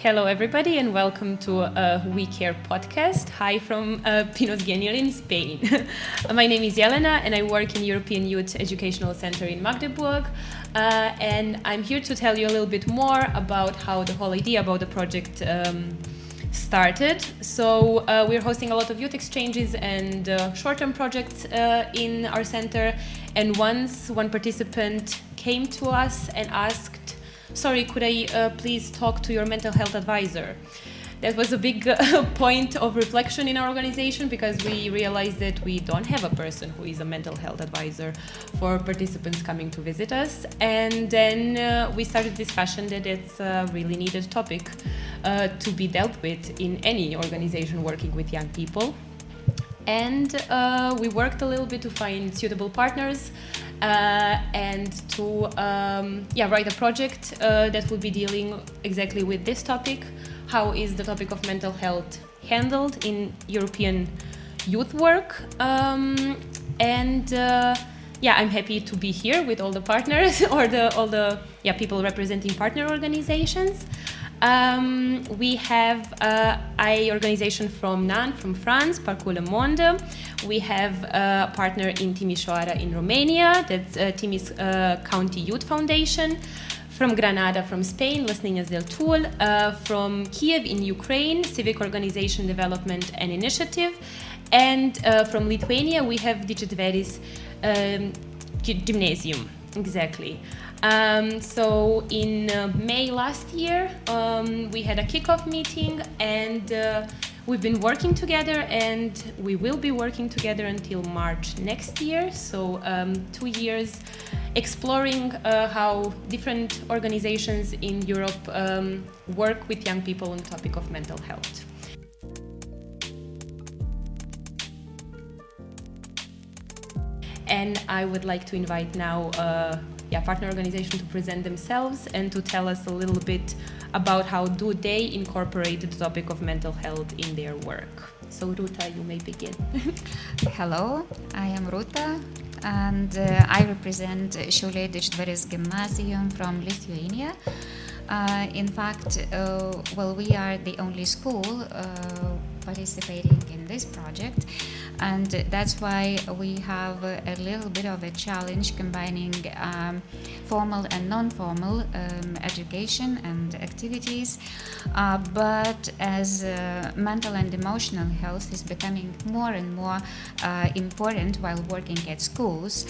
Hello everybody and welcome to We Care podcast. Hi from Pinos Genial in Spain. My name is Jelena and I work in European Youth Educational Center in Magdeburg. And I'm here to tell you a little bit more about how the whole idea about the project started. So we're hosting a lot of youth exchanges and short-term projects in our center. And once one participant came to us and asked, "Sorry, could I please talk to your mental health advisor?" That was a big point of reflection in our organization because we realized that we don't have a person who is a mental health advisor for participants coming to visit us. And then we started discussion that it's a really needed topic to be dealt with in any organization working with young people. And we worked a little bit to find suitable partners and to write a project that will be dealing exactly with this topic. How is the topic of mental health handled in European youth work? I'm happy to be here with all the partners or all the people representing partner organizations. We have an organization from Nantes, from France, Parcours, Monde. We have a partner in Timișoara in Romania, that's Timis County Youth Foundation. From Granada, from Spain, Las Niñas del Tul. From Kiev in Ukraine, Civic Organization Development and Initiative. And from Lithuania, we have Digitveris Gymnasium, exactly. So in May last year, we had a kickoff meeting and we've been working together and we will be working together until March next year. So 2 years exploring how different organizations in Europe work with young people on the topic of mental health. And I would like to invite now partner organization to present themselves and to tell us a little bit about how do they incorporate the topic of mental health in their work. So Ruta, you may begin. Hello, I am Ruta and I represent Šiauliai Digitveris Gymnasium from Lithuania. In fact, we are the only school participating in this project, and that's why we have a little bit of a challenge combining formal and non-formal education and activities. But as mental and emotional health is becoming more and more important while working at schools,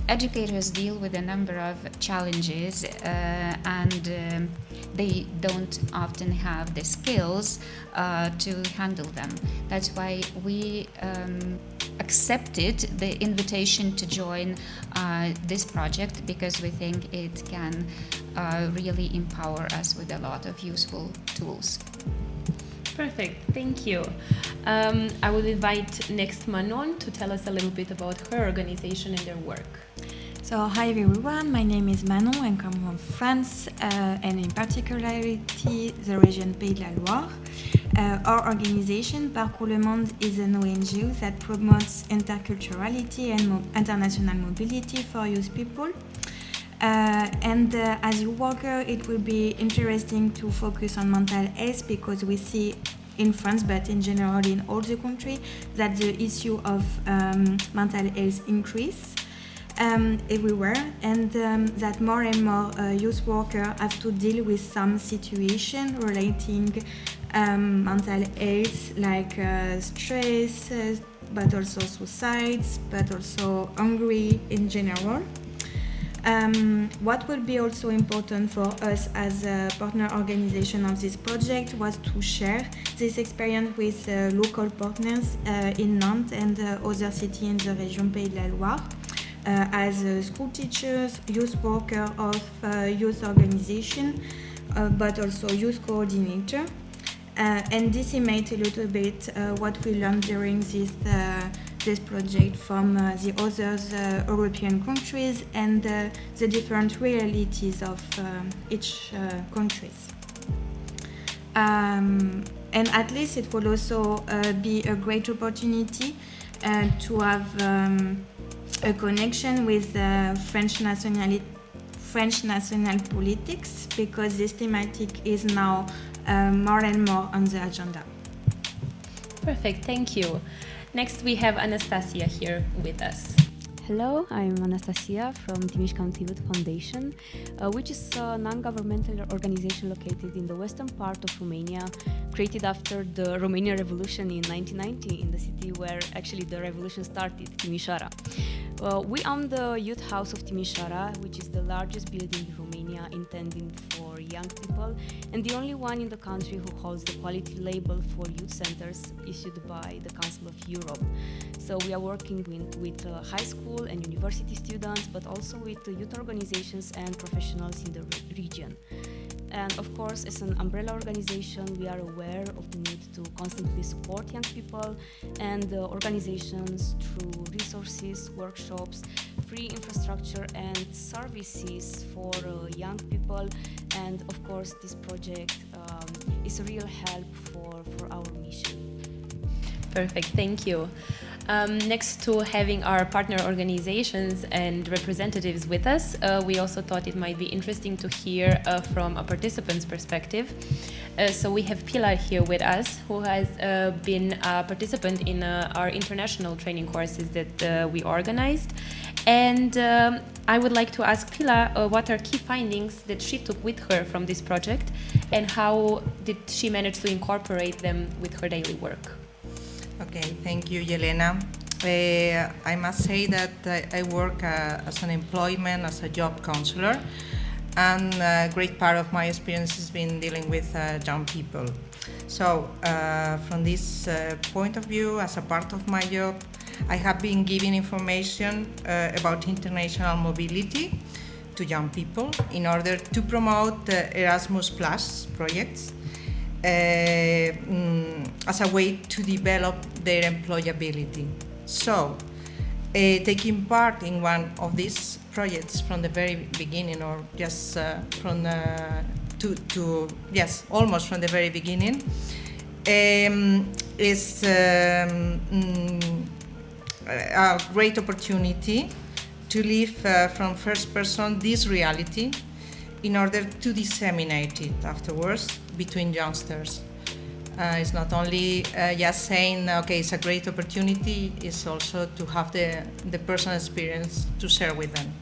educators deal with a number of challenges and they don't often have the skills to handle them. That's why we accepted the invitation to join this project because we think it can really empower us with a lot of useful tools. Perfect, thank you. I will invite next Manon to tell us a little bit about her organization and their work. So hi everyone, my name is Manon and come from France and in particularity the region Pays de la Loire. Our organization, Parcours Monde, is an ONG that promotes interculturality and international mobility for youth people. As a worker, it will be interesting to focus on mental health because we see in France, but in general in all the country, that the issue of mental health increase everywhere, and that more and more youth workers have to deal with some situation relating mental health, like stress, but also suicides, but also hungry in general. What will be also important for us as a partner organization of this project was to share this experience with local partners in Nantes and other cities in the region Pays de la Loire. As school teachers, youth worker of youth organization, but also youth coordinator, and disseminate a little bit what we learned during this project from the other European countries and the different realities of each countries. And at least it will also be a great opportunity to have a connection with French French national politics, because this thematic is now more and more on the agenda. Perfect, thank you. Next we have Anastasia here with us. Hello, I'm Anastasia from Timiș County Youth Foundation, which is a non-governmental organization located in the western part of Romania, created after the Romanian Revolution in 1990 in the city where actually the revolution started, Timișoara. We own the Youth House of Timișoara, which is the largest building in Romania intended for young people and the only one in the country who holds the quality label for youth centers issued by the Council of Europe. So we are working with high school and university students, but also with youth organizations and professionals in the region. And of course, as an umbrella organization, we are aware of the need to constantly support young people and organizations through resources, workshops, free infrastructure and services for young people. And of course, this project is a real help for our mission. Perfect, thank you. Next to having our partner organizations and representatives with us, we also thought it might be interesting to hear from a participant's perspective. So we have Pilar here with us, who has been a participant in our international training courses that we organized. And I would like to ask Pilar what are key findings that she took with her from this project and how did she manage to incorporate them with her daily work? Okay, thank you, Yelena. I must say that I work as an employment, as a job counselor, and a great part of my experience has been dealing with young people. So, from this point of view, as a part of my job, I have been giving information about international mobility to young people in order to promote Erasmus Plus projects. As a way to develop their employability. So, taking part in one of these projects from the very beginning, or just almost from the very beginning, is a great opportunity to live from first person this reality in order to disseminate it afterwards between youngsters. It's not only just saying, okay, it's a great opportunity, it's also to have the personal experience to share with them.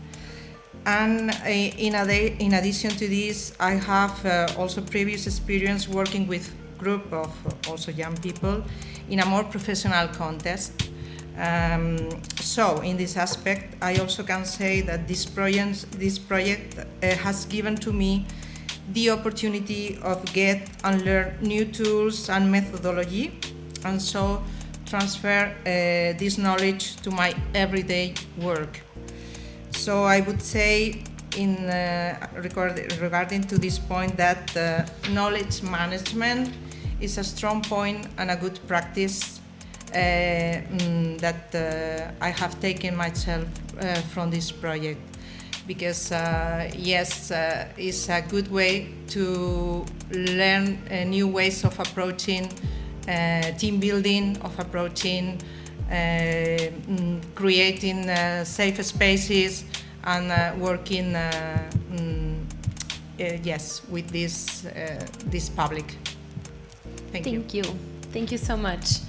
And in addition to this, I have also previous experience working with group of also young people in a more professional context. So in this aspect, I also can say that this project has given to me the opportunity of get and learn new tools and methodology, and so transfer this knowledge to my everyday work. So I would say in regarding to this point that knowledge management is a strong point and a good practice that I have taken myself from this project, because it's a good way to learn new ways of approaching team building, of approaching creating safe spaces and working with this public. Thank you. Thank you so much.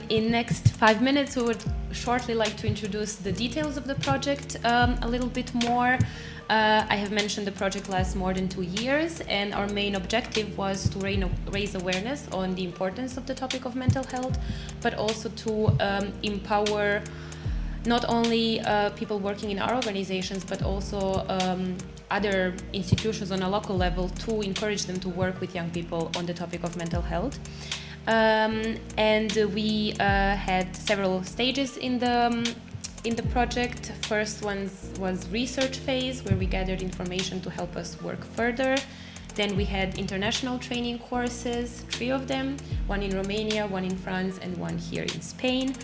In next 5 minutes, we would shortly like to introduce the details of the project a little bit more. I have mentioned the project lasts more than 2 years, and our main objective was to raise awareness on the importance of the topic of mental health, but also to empower not only people working in our organizations, but also other institutions on a local level, to encourage them to work with young people on the topic of mental health. And we had several stages in the project. First one was research phase, where we gathered information to help us work further. Then we had international training courses, 3 of them, one in Romania, one in France, and one here in Spain.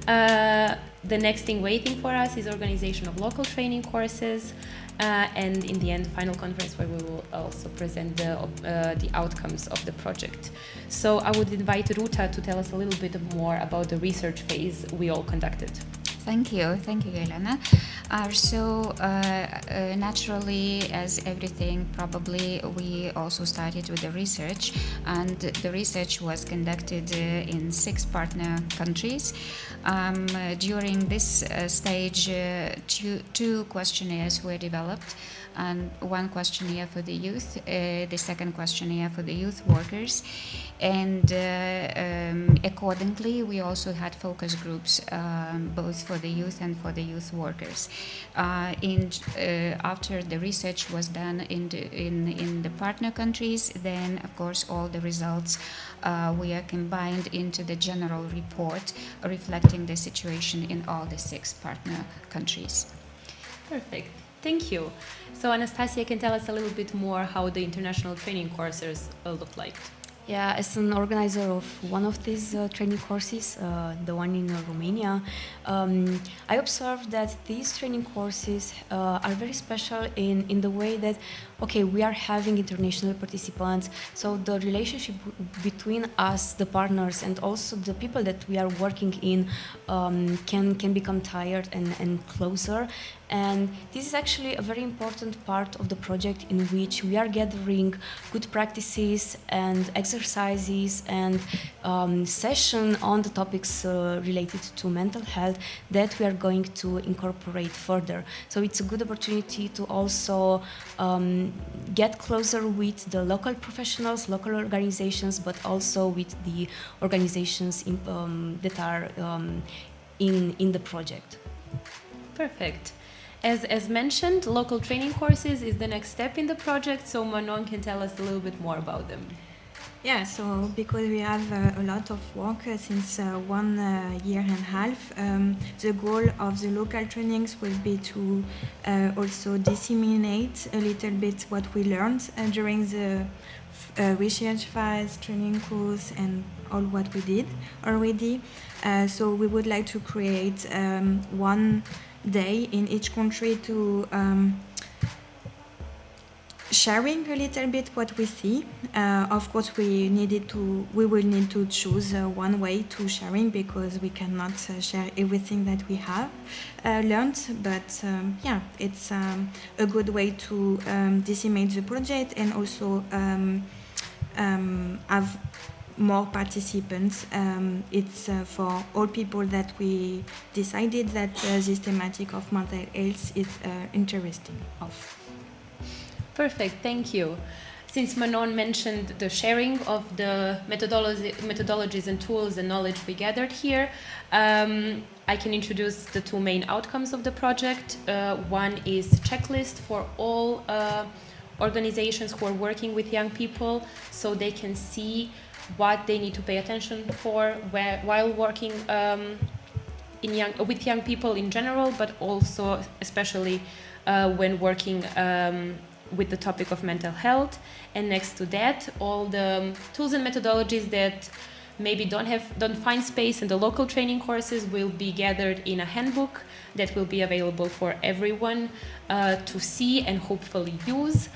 The next thing waiting for us is organization of local training courses, and in the end, final conference, where we will also present the outcomes of the project. So I would invite Ruta to tell us a little bit more about the research phase we all conducted. Thank you, Elena. Naturally, as everything, probably we also started with the research, and the research was conducted in 6 partner countries. During this stage, two questionnaires were developed, and one questionnaire for the youth, the second questionnaire for the youth workers, and accordingly we also had focus groups both for the youth and for the youth workers. After the research was done in the partner countries, then of course all the results were combined into the general report reflecting the situation in all the 6 partner countries. Perfect. Thank you. So Anastasia can tell us a little bit more how the international training courses look like. Yeah, as an organizer of one of these training courses, the one in Romania, I observed that these training courses are very special in the way that, okay, we are having international participants, so the relationship between us, the partners, and also the people that we are working in can become tired and closer. And this is actually a very important part of the project in which we are gathering good practices and exercises and session on the topics related to mental health that we are going to incorporate further. So it's a good opportunity to also get closer with the local professionals, local organizations, but also with the organizations that are in the project. Perfect. As mentioned, local training courses is the next step in the project, so Manon can tell us a little bit more about them. Yeah, so because we have a lot of work since 1 year and a half, the goal of the local trainings will be to also disseminate a little bit what we learned during the research phase, training course, and all what we did already. So we would like to create one day in each country to sharing a little bit what we see. Of course, we will need to choose one way to sharing because we cannot share everything that we have learned. But yeah, it's a good way to disseminate the project and also have more participants. It's for all people that we decided that this thematic of mental health is interesting of. Perfect, thank you. Since Manon mentioned the sharing of the methodologies and tools and knowledge we gathered here, I can introduce the 2 main outcomes of the project. One is checklist for all organizations who are working with young people, so they can see what they need to pay attention for while working with young people in general, but also especially when working with the topic of mental health. And next to that, all the tools and methodologies that maybe don't find space in the local training courses will be gathered in a handbook that will be available for everyone to see and hopefully use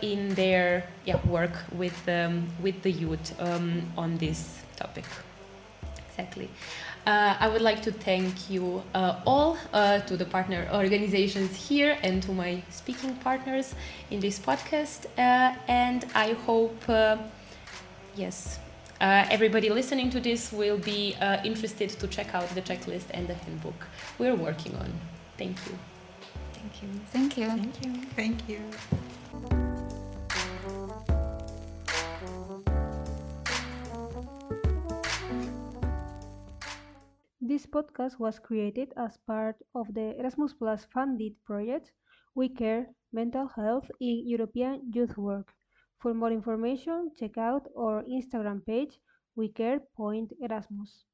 in their work with the youth on this topic. Exactly. I would like to thank you all, to the partner organizations here and to my speaking partners in this podcast. And I hope, everybody listening to this will be interested to check out the checklist and the handbook we're working on. Thank you. Thank you. Thank you. Thank you. Thank you. This podcast was created as part of the Erasmus Plus funded project We Care Mental Health in European Youth Work. For more information, check out our Instagram page, WeCare.Erasmus.